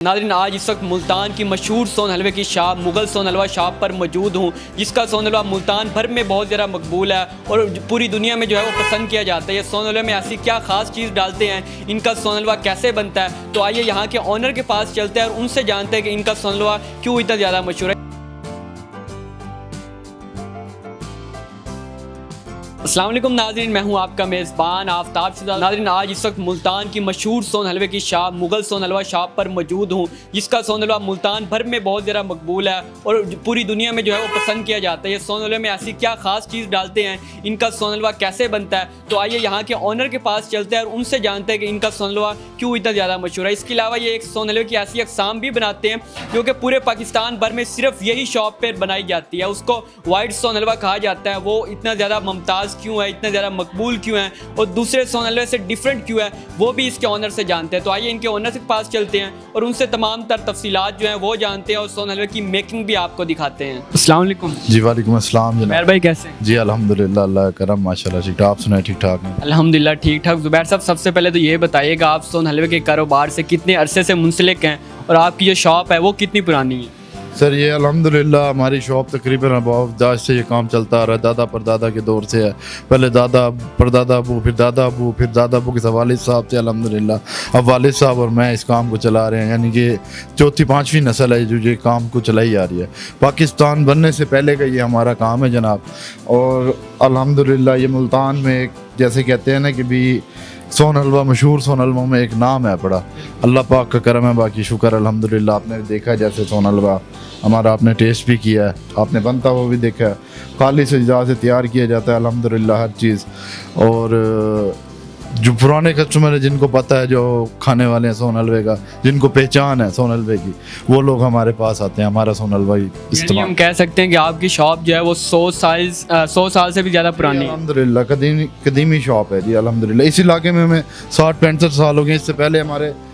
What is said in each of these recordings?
नाज़रीन, आज इस वक्त मुल्तान की मशहूर सोन हलवे की शॉप मुग़ल सोन हलवा शॉप पर मौजूद हूँ, जिसका सोन हलवा मुल्तान भर में बहुत ज़्यादा मकबूल है और पूरी दुनिया में जो है वो पसंद किया जाता है। ये सोन हलवे में ऐसी क्या ख़ास चीज़ डालते हैं, इनका सोन हलवा कैसे बनता है, तो आइए यहाँ के ऑनर के पास चलते हैं और उनसे जानते हैं कि इनका सोन हलवा क्यों इतना ज़्यादा मशहूर है। अस्सलाम वालेकुम नाज़रीन, मैं हूं आपका मेज़बान आफ्ताब सिद्दीक़। नाज़रीन, आज इस वक्त मुल्तान की मशहूर सोन हलवे की शॉप मुग़ल सोन हलवा शॉप पर मौजूद हूं, जिसका सोन हलवा मुल्तान भर में बहुत ज़्यादा मकबूल है और पूरी दुनिया में जो है वो पसंद किया जाता है। ये सोन हलवे में ऐसी क्या ख़ास चीज़ डालते हैं, इनका सोन हलवा कैसे बनता है, तो आइए यहाँ के ऑनर के पास चलते हैं और उनसे जानते हैं कि इनका सोन हलवा क्यों इतना ज़्यादा मशहूर है। इसके अलावा ये एक सोन हलवे की ऐसी अक़साम भी बनाते हैं जो कि पूरे पाकिस्तान भर में सिर्फ यही शॉप पर बनाई जाती है। उसको वाइट सोन हलवा कहा जाता है। वो इतना ज़्यादा मुमताज़ क्यों है, इतना ज़्यादा मकबूल क्यों है और दूसरे सोन हलवे से डिफरेंट क्यों है, वो भी इसके ऑनर से जानते हैं। तो आइए इनके ऑनर के पास चलते हैं और उनसे तमाम तर तफसीलात जो हैं वो जानते हैं और सोन हलवे की मेकिंग भी आपको दिखाते हैं। अस्सलाम वालेकुम। जी वालेकुम अस्सलाम। ज़ुबैर भाई कैसे हैं? जी अल्हम्दुलिल्लाह, अल्लाह का करम, माशाल्लाह ठीक ठाक। आप सुनाए ठीक ठाक हैं? अल्हम्दुलिल्लाह ठीक ठाक। ज़ुबैर साहब, सबसे पहले तो ये बताइएगा, आप सोन हलवे के कारोबार से कितने अरसे से मुंसलिक हैं और आपकी जो शॉप है वो कितनी पुरानी है? सर ये अल्हम्दुलिल्लाह हमारी शॉप तकरीबन अब दाज से ये काम चलता आ रहा है, दादा परदादा के दौर से है। पहले दादा परदादा अबू, फिर दादा अबू, फिर दादा अबू के वालिद साहब से अल्हम्दुलिल्लाह अब वालिद साहब और मैं इस काम को चला रहे हैं। यानी कि चौथी पाँचवीं नस्ल है जो ये काम को चलाई जा रही है। पाकिस्तान बनने से पहले का ये हमारा काम है जनाब। और अल्हम्दुलिल्लाह ये मुल्तान में एक जैसे कहते हैं ना कि भी सोन हलवा मशहूर सोन हलवों में एक नाम है बड़ा। अल्लाह पाक का करम है, बाकी शुक्र अल्हम्दुलिल्लाह। आपने देखा जैसे सोन हलवा हमारा, आपने टेस्ट भी किया है, आपने बनता वो भी देखा है। खालिश अज्जा से तैयार किया जाता है अल्हम्दुलिल्लाह हर चीज़। और जो पुराने कस्टमर है जिनको पता है, जो खाने वाले हैं सोन हलवे का, जिनको पहचान है सोन हलवे की, वो लोग हमारे पास आते हैं हमारा सोन हलवा इस्तेमाल। हम कह सकते हैं कि आपकी शॉप जो है वो 100 साल से भी ज़्यादा पुरानी है। अल्हम्दुलिल्लाह कदीमी शॉप है जी अल्हम्दुलिल्लाह। इस इलाके में हमें 60-65 साल हो गए। इससे पहले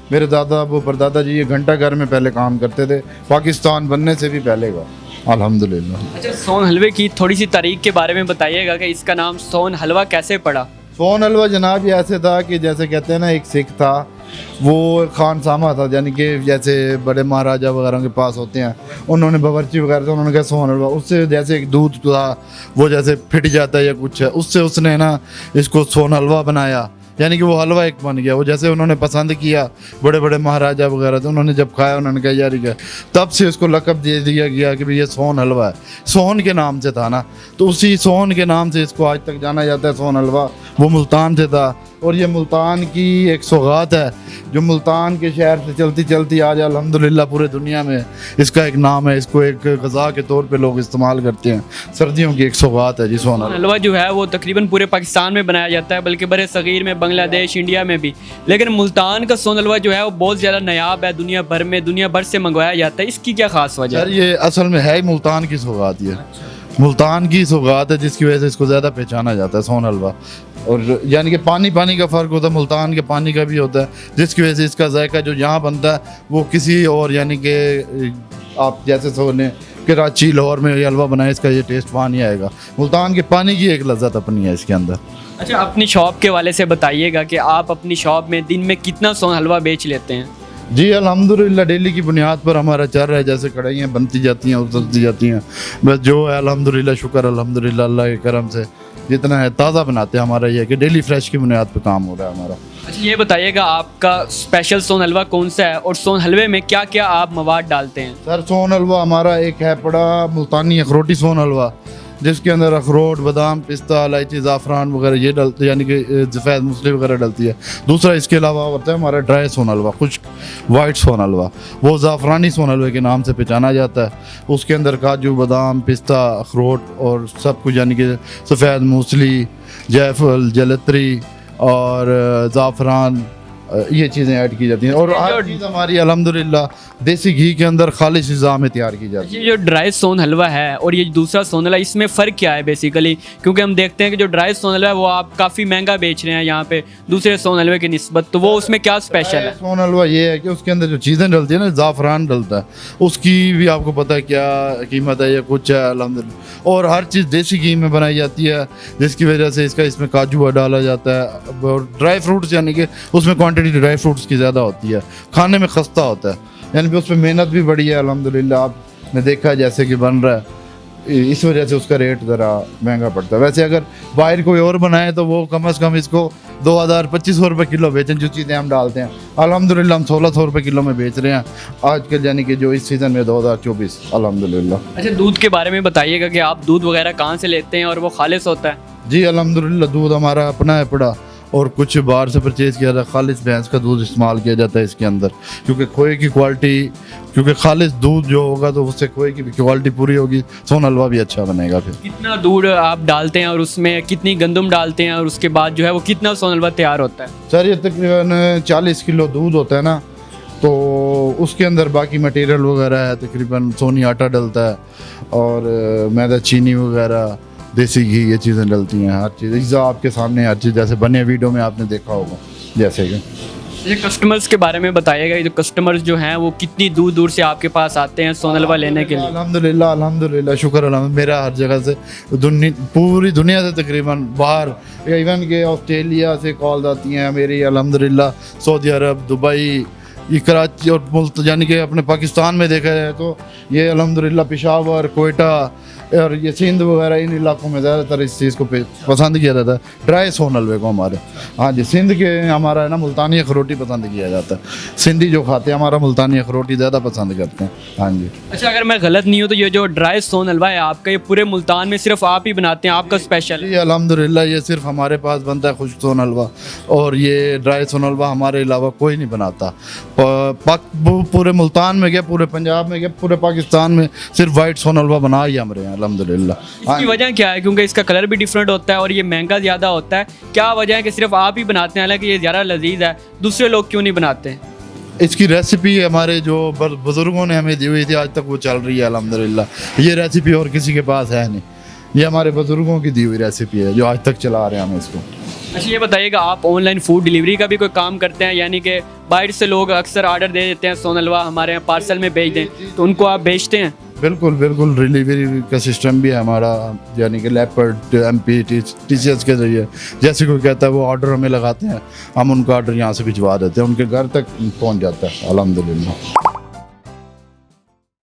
मेरे दादा वो परदादा जी ये घंटा घर में पहले काम करते थे, पाकिस्तान बनने से भी पहले का अल्हम्दुलिल्लाह। अच्छा, सोन हलवे की थोड़ी सी तारीख के बारे में बताइएगा कि इसका नाम सोन हलवा कैसे पड़ा? सोन हलवा जनाब ये ऐसे था कि जैसे कहते हैं ना, एक सिख था, वो खान सामा था, यानी कि जैसे बड़े महाराजा वगैरह के पास होते हैं, उन्होंने बावर्ची वगैरह से उन्होंने कहा सोन हलवा, उससे जैसे एक दूध था वो जैसे फिट जाता है या कुछ है, उससे उसने ना इसको सोन हलवा बनाया। यानी कि वो हलवा एक बन गया। वो जैसे उन्होंने पसंद किया, बड़े बड़े महाराजा वगैरह थे, उन्होंने जब खाया उन्होंने कहा यार क्या, तब से उसको लक़ब दे दिया गया कि भाई ये सोन हलवा है। सोन के नाम से था ना, तो उसी सोन के नाम से इसको आज तक जाना जाता है सोन हलवा। वो मुल्तान से था और ये मुल्तान की एक सौगात है जो मुल्तान के शहर से चलती चलती आज अल्हम्दुलिल्लाह पूरे दुनिया में इसका एक नाम है। इसको एक ग़ज़ा के तौर पे लोग इस्तेमाल करते हैं। सर्दियों की एक सौगात है जी सोन हलवा। जो है वो तकरीबन पूरे पाकिस्तान में बनाया जाता है, बल्कि बड़े सग़ीर में, बांग्लादेश, इंडिया में भी। लेकिन मुल्तान का सोन हलवा जो है वो बहुत ज़्यादा नायाब है, दुनिया भर से मंगवाया जाता है। इसकी क्या ख़ास वजह है? ये असल में है ही मुल्तान की सौगात। ये मुल्तान की सौगात है जिसकी वजह से इसको ज़्यादा पहचाना जाता है सोन हलवा। और यानी कि पानी का फ़र्क होता है, मुल्तान के पानी का भी होता है, जिसकी वजह से इसका जायका जो यहाँ बनता है वो किसी और, यानी कि आप जैसे सोने कराची लाहौर में ये हलवा बनाए, इसका ये टेस्ट वहाँ नहीं आएगा। मुल्तान के पानी की एक लज्जत अपनी है इसके अंदर। अच्छा, अपनी शॉप के वाले से बताइएगा कि आप अपनी शॉप में दिन में कितना सोन हलवा बेच लेते हैं? जी अल्हम्दुलिल्लाह डेली की बुनियाद पर हमारा चल रहा है। जैसे कढ़ाइयाँ बनती जाती हैं, उतरती जाती हैं, बस जो है अल्हम्दुलिल्लाह शुक्र अल्हम्दुलिल्लाह अल्लाह के करम से जितना है ताज़ा बनाते हैं। हमारा ये है कि डेली फ्रेश की बुनियाद पर काम हो रहा है हमारा। अच्छा, ये बताइएगा आपका स्पेशल सोन हलवा कौन सा है और सोन हलवे में क्या क्या आप मवाद डालते हैं? सर सोन हलवा हमारा एक है बड़ा मुल्तानी अखरोटी सोन हलवा, जिसके अंदर अखरोट, बादाम, पिस्ता, इलायची, ज़ाफ़रान वगैरह ये डलते हैं, यानी कि सफ़ेद मूसली वगैरह डलती है। दूसरा इसके अलावा होता है हमारा ड्राई सोन हलवा, खुश्क वाइट सोन हलवा, वो ज़ाफ़रानी सोन हलवे के नाम से पहचाना जाता है। उसके अंदर काजू, बादाम, पिस्ता, अखरोट और सब कुछ, यानी कि सफ़ेद मूसली, जायफल, जलत्री और ज़ाफ़रान, ये चीज़ें ऐड की जाती हैं। और हर चीज़ हमारी अल्हम्दुलिल्लाह देसी घी के अंदर खालिश निज़ाम में तैयार की जाती है। ये जो ड्राई सोन हलवा है और ये दूसरा सोन हलवा, इसमें फ़र्क क्या है बेसिकली? क्योंकि हम देखते हैं कि जो ड्राई सोन हलवा है वो आप काफ़ी महंगा बेच रहे हैं यहाँ पे दूसरे सोन हलवे की निस्बत, तो वो उसमें क्या स्पेशल है? सोन हलवा ये है कि उसके अंदर जो चीज़ें डलती है ना, ज़ाफ़रान डलता है, उसकी भी आपको पता है क्या कीमत है या कुछ है अल्हम्दुलिल्लाह। और हर चीज़ देसी घी में बनाई जाती है, जिसकी वजह से इसमें काजू डाला जाता है और ड्राई फ्रूट्स, यानी कि उसमें क्वान्टिटी ड्राई फ्रूट्स की ज़्यादा होती है, खाने में खस्ता होता है। यानी कि उस पर मेहनत भी बड़ी है अल्हम्दुलिल्लाह। आपने देखा है जैसे कि बन रहा है, इस वजह से उसका रेट ज़रा महंगा पड़ता है। वैसे अगर बाहर कोई और बनाए तो वो कम से कम इसको 2000-2500 रुपये किलो बेचें। जो चीज़ें हम डालते हैं अल्हम्दुलिल्लाह हम 1600 रुपये किलो में बेच रहे हैं आजकल, यानी कि जो इस सीज़न में 2024 अल्हम्दुलिल्लाह। अच्छा, दूध के बारे में बताइएगा कि आप दूध वगैरह कहाँ से लेते हैं और वो खालिस होता है? जी अल्हम्दुलिल्लाह, दूध हमारा अपना है पड़ा, और कुछ बाहर से परचेज़ किया जाता है। खालिस भैंस का दूध इस्तेमाल किया जाता है इसके अंदर, क्योंकि खोए की क्वालिटी, क्योंकि खालिस दूध जो होगा तो उससे खोए की भी क्वालिटी पूरी होगी, सोन हलवा भी अच्छा बनेगा। फिर कितना दूध आप डालते हैं और उसमें कितनी गंदम डालते हैं और उसके बाद जो है वो कितना सोन हलवा तैयार होता है? सर ये तकरीबन 40 किलो दूध होता है ना, तो उसके अंदर बाकी मटेरियल वगैरह है, तकरीबन सोनी आटा डलता है और मैदा चीनी वगैरह, देसी घी, ये चीज़ें डलती हैं। हर चीज़ इज़ा आपके सामने, हर चीज़ जैसे बने वीडियो में आपने देखा होगा जैसे कि। ये कस्टमर्स के बारे में बताइएगा, ये जो कस्टमर्स जो हैं वो कितनी दूर दूर से आपके पास आते हैं सोन हलवा लेने के लिए? अल्हम्दुलिल्लाह अल्हम्दुलिल्लाह, शुक्र अल्हम्दुलिल्लाह, मेरा हर जगह से पूरी दुनिया से तकरीबन बाहर, इवन के ऑस्ट्रेलिया से कॉल आती हैं मेरी अल्हम्दुलिल्लाह, सऊदी अरब, दुबई, ये कराची और मुल्क, यानी कि अपने पाकिस्तान में देखा जाए तो ये अल्हम्दुलिल्लाह पेशावर, कोयटा और ये सिंध वगैरह, इन इलाकों में ज़्यादातर इस चीज़ को पसंद किया जाता है, ड्राई सोन हलवे को हमारे। हाँ जी, सिंध के हमारा है ना मुल्तानी अखरोटी पसंद किया जाता है। सिंधी जो खाते हैं हमारा मुल्तानी अखरोटी ज़्यादा पसंद करते हैं। हाँ जी। अच्छा, अगर मैं गलत नहीं हूँ तो ये जो ड्राई सोन हलवा है आपका, ये पूरे मुल्तान में सिर्फ आप ही बनाते हैं, आपका स्पेशल है? जी अल्हम्दुलिल्लाह, ये सिर्फ हमारे पास बनता है खुश्क सोन हलवा, और ये ड्राई सोन हलवा हमारे अलावा कोई नहीं बनाता। पूरे मुल्तान में क्या, पूरे पंजाब में क्या, पूरे पाकिस्तान में सिर्फ वाइट सोन हलवा बना ही हम रहे हैं अल्हम्दुलिल्लाह। इसकी वजह क्या है? क्योंकि इसका कलर भी डिफरेंट होता है और ये महंगा ज़्यादा होता है, क्या वजह है कि सिर्फ आप ही बनाते हैं? हालांकि ये ज़्यादा लजीज है, दूसरे लोग क्यों नहीं बनाते हैं? इसकी रेसिपी हमारे जो बुज़ुर्गों ने हमें दी हुई थी, आज तक वो चल रही है अल्हम्दुलिल्लाह। ये रेसिपी और किसी के पास है नहीं, ये हमारे बुज़ुर्गों की दी हुई रेसिपी है जो आज तक चला रहे हैं हम इसको। अच्छा, ये बताइएगा, आप ऑनलाइन फूड डिलीवरी का भी कोई काम करते हैं? यानी कि बाहर से लोग अक्सर ऑर्डर दे देते हैं सोन हलवा हमारे यहाँ पार्सल में भेज दें, तो उनको आप भेजते हैं? बिल्कुल बिल्कुल, डिलीवरी का सिस्टम भी है हमारा, यानी कि लेपर्ड MP TCS के जरिए, जैसे कोई कहता है वो ऑर्डर हमें लगाते हैं, हम उनका ऑर्डर यहाँ से भिजवा देते हैं, उनके घर तक पहुँच जाता है अल्हम्दुलिल्लाह।